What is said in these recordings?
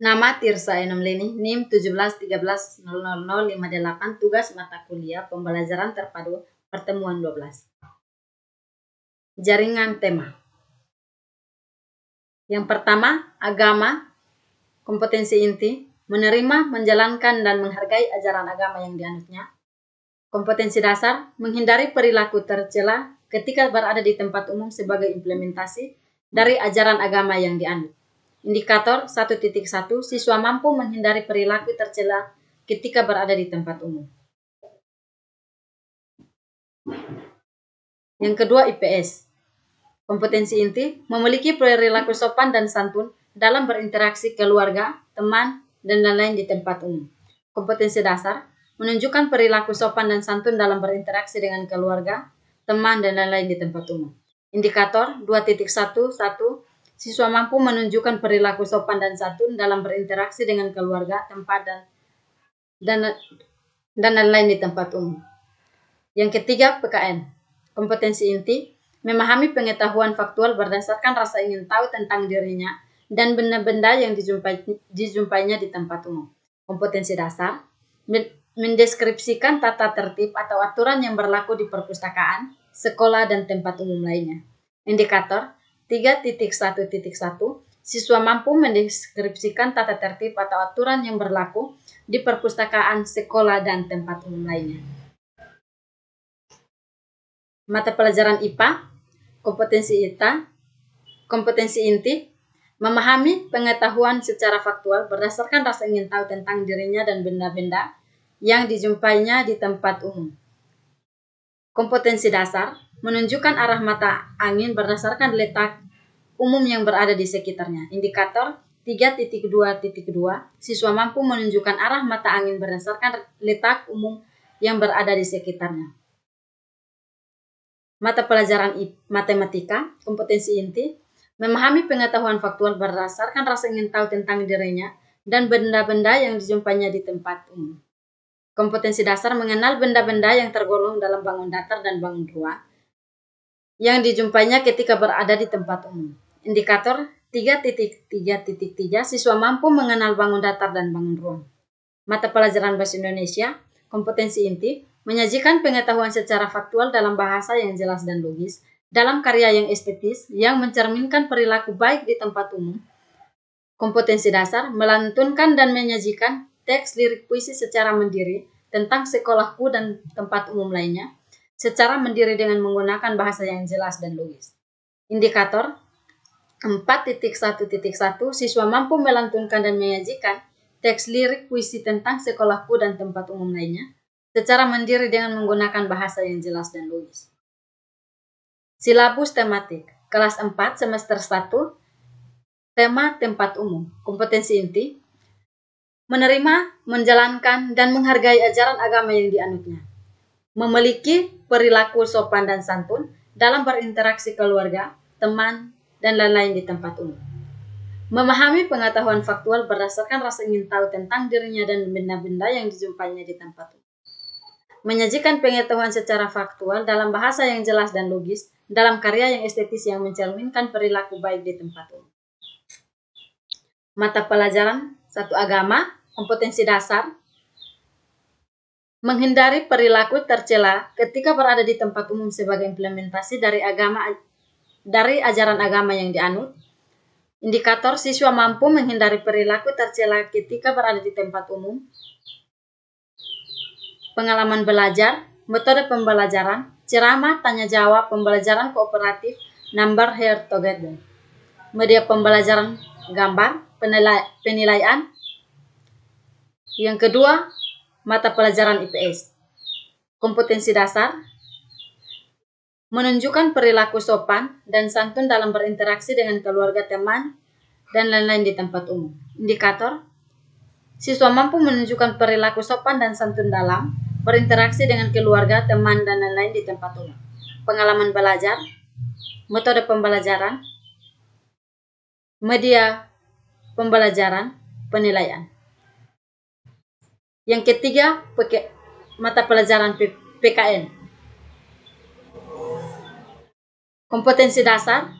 Nama Tirsa Enomleni, NIM 17130058, tugas mata kuliah pembelajaran terpadu pertemuan 12. Jaringan tema. Yang pertama, agama, kompetensi inti, menerima, menjalankan, dan menghargai ajaran agama yang dianutnya. Kompetensi dasar, menghindari perilaku tercela ketika berada di tempat umum sebagai implementasi dari ajaran agama yang dianut. Indikator 1.1, siswa mampu menghindari perilaku tercela ketika berada di tempat umum. Yang kedua, IPS. Kompetensi inti, memiliki perilaku sopan dan santun dalam berinteraksi keluarga, teman, dan lain-lain di tempat umum. Kompetensi dasar, menunjukkan perilaku sopan dan santun dalam berinteraksi dengan keluarga, teman, dan lain-lain di tempat umum. Indikator 2.11, siswa mampu menunjukkan perilaku sopan dan santun dalam berinteraksi dengan keluarga, tempat, dan lain-lain di tempat umum. Yang ketiga, PKN. Kompetensi inti, memahami pengetahuan faktual berdasarkan rasa ingin tahu tentang dirinya dan benda-benda yang dijumpainya di tempat umum. Kompetensi dasar, mendeskripsikan tata tertib atau aturan yang berlaku di perpustakaan, sekolah, dan tempat umum lainnya. Indikator 3.1.1, siswa mampu mendeskripsikan tata tertib atau aturan yang berlaku di perpustakaan, sekolah, dan tempat umum lainnya. Mata pelajaran IPA, kompetensi inti, memahami pengetahuan secara faktual berdasarkan rasa ingin tahu tentang dirinya dan benda-benda yang dijumpainya di tempat umum. Kompetensi dasar, menunjukkan arah mata angin berdasarkan letak umum yang berada di sekitarnya. Indikator 3.2.2, siswa mampu menunjukkan arah mata angin berdasarkan letak umum yang berada di sekitarnya. Mata pelajaran matematika, kompetensi inti, memahami pengetahuan faktual berdasarkan rasa ingin tahu tentang dirinya dan benda-benda yang dijumpainya di tempat umum. Kompetensi dasar, mengenal benda-benda yang tergolong dalam bangun datar dan bangun ruang yang dijumpainya ketika berada di tempat umum. Indikator 3.3.3, siswa mampu mengenal bangun datar dan bangun ruang. Mata pelajaran bahasa Indonesia, kompetensi inti, menyajikan pengetahuan secara faktual dalam bahasa yang jelas dan logis, dalam karya yang estetis, yang mencerminkan perilaku baik di tempat umum. Kompetensi dasar, melantunkan dan menyajikan teks lirik puisi secara mandiri tentang sekolahku dan tempat umum lainnya, secara mandiri dengan menggunakan bahasa yang jelas dan logis. Indikator 4.1.1, siswa mampu melantunkan dan menyajikan teks lirik puisi tentang sekolahku dan tempat umum lainnya, secara mandiri dengan menggunakan bahasa yang jelas dan logis. Silabus tematik, kelas 4, semester 1, tema tempat umum, kompetensi inti, menerima, menjalankan, dan menghargai ajaran agama yang dianutnya. Memiliki perilaku sopan dan santun dalam berinteraksi keluarga, teman, dan lain-lain di tempat umum. Memahami pengetahuan faktual berdasarkan rasa ingin tahu tentang dirinya dan benda-benda yang dijumpainya di tempat umum. Menyajikan pengetahuan secara faktual dalam bahasa yang jelas dan logis, dalam karya yang estetis yang mencerminkan perilaku baik di tempat umum. Mata pelajaran 1 agama, kompetensi dasar, menghindari perilaku tercela ketika berada di tempat umum sebagai implementasi dari ajaran agama yang dianut. Indikator, siswa mampu menghindari perilaku tercela ketika berada di tempat umum. Pengalaman belajar, metode pembelajaran, ceramah, tanya jawab, pembelajaran kooperatif, number here together. Media pembelajaran gambar, penilaian. Yang kedua, mata pelajaran IPS. Kompetensi dasar, menunjukkan perilaku sopan dan santun dalam berinteraksi dengan keluarga, teman, dan lain-lain di tempat umum. Indikator, siswa mampu menunjukkan perilaku sopan dan santun dalam berinteraksi dengan keluarga, teman, dan lain-lain di tempat umum. Pengalaman belajar, metode pembelajaran, media pembelajaran, penilaian. Yang ketiga, mata pelajaran PKN. Kompetensi dasar,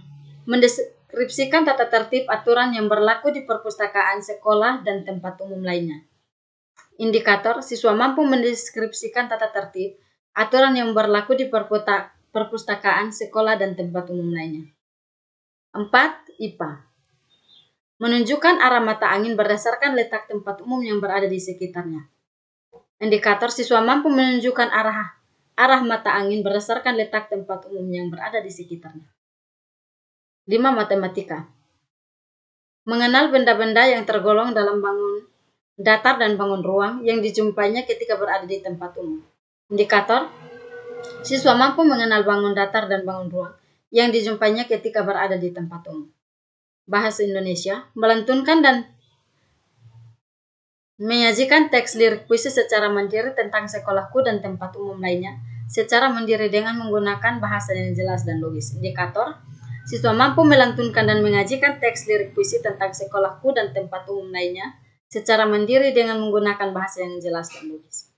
mendeskripsikan tata tertib aturan yang berlaku di perpustakaan sekolah dan tempat umum lainnya. Indikator, siswa mampu mendeskripsikan tata tertib aturan yang berlaku di perpustakaan sekolah dan tempat umum lainnya. 4. IPA. Menunjukkan arah mata angin berdasarkan letak tempat umum yang berada di sekitarnya. Indikator, siswa mampu menunjukkan arah mata angin berdasarkan letak tempat umum yang berada di sekitarnya. 5. Matematika. Mengenal benda-benda yang tergolong dalam bangun datar dan bangun ruang yang dijumpainya ketika berada di tempat umum. Indikator, siswa mampu mengenal bangun datar dan bangun ruang yang dijumpainya ketika berada di tempat umum. Bahasa Indonesia, melantunkan dan menyajikan teks lirik puisi secara mandiri tentang sekolahku dan tempat umum lainnya secara mandiri dengan menggunakan bahasa yang jelas dan logis. Indikator, siswa mampu melantunkan dan menyajikan teks lirik puisi tentang sekolahku dan tempat umum lainnya secara mandiri dengan menggunakan bahasa yang jelas dan logis.